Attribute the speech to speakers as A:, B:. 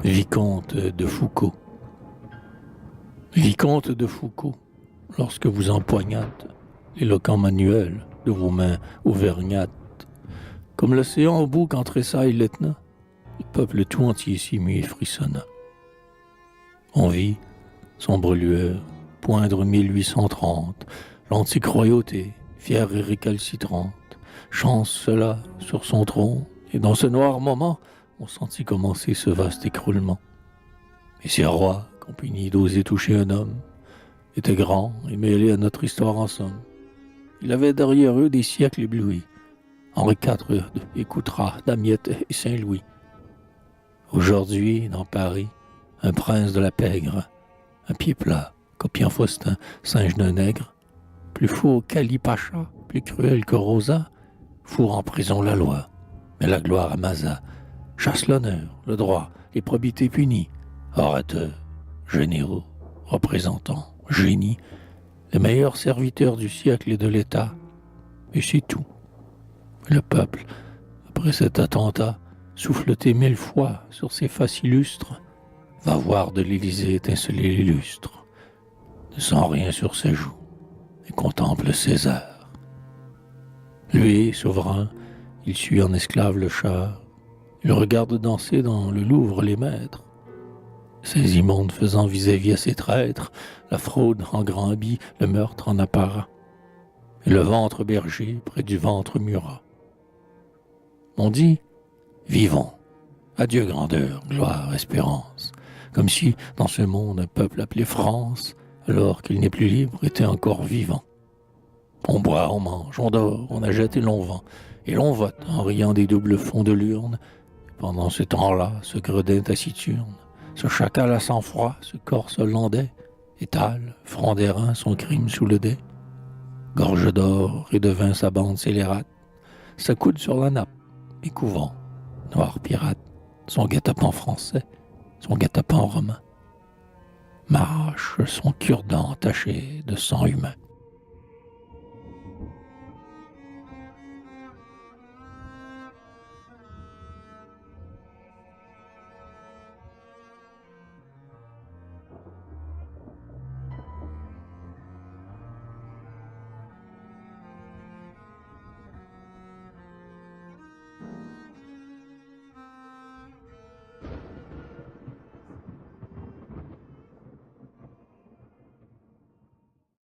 A: Vicomte de Foucault. Vicomte de Foucault, lorsque vous empoignâtes l'éloquent manuel de vos mains auvergnates, comme l'océan au bout quand tressaille l'Etna, le peuple tout entier s'émut et frissonna. On vit, sombre lueur, poindre 1830, l'antique royauté, fière et récalcitrante, chance cela sur son trône, et dans ce noir moment, on sentit commencer ce vaste écroulement. Et ces rois, qu'on punit d'oser toucher un homme, étaient grands et mêlés à notre histoire en somme. Il avait derrière eux des siècles éblouis, Henri IV écoutera Damiette et Saint-Louis. Aujourd'hui, dans Paris, un prince de la pègre, un pied plat, copiant Faustin, singe d'un nègre, plus faux qu'Ali Pacha, plus cruel que Rosa, fourre en prison la loi, mais la gloire à Maza, chasse l'honneur, le droit, les probités punies, orateurs, généraux, représentants, génies, les meilleurs serviteurs du siècle et de l'État, et c'est tout. Le peuple, après cet attentat, souffleté 1000 fois sur ses faces illustres, va voir de l'Élysée étinceler les lustres, ne sent rien sur ses joues, et contemple César. Lui, souverain, il suit en esclave le char, il regarde danser dans le Louvre les maîtres, ces immondes faisant vis-à-vis à ses traîtres, la fraude en grand habit, le meurtre en apparat, et le ventre berger près du ventre murat. On dit, vivons, adieu grandeur, gloire, espérance, comme si, dans ce monde, un peuple appelé France, alors qu'il n'est plus libre, était encore vivant. On boit, on mange, on dort, on achète et l'on vend, et l'on vote en riant des doubles fonds de l'urne. Et pendant ce temps-là, ce gredin taciturne, ce chacal à sang-froid, ce corse hollandais, étale, front d'airain, son crime sous le dais. Gorge d'or et de vin sa bande scélérate, s'accoude sur la nappe, et couvent, noir pirate, son guet-apens français, son guet-apens romain, marche son cure-dent taché de sang humain.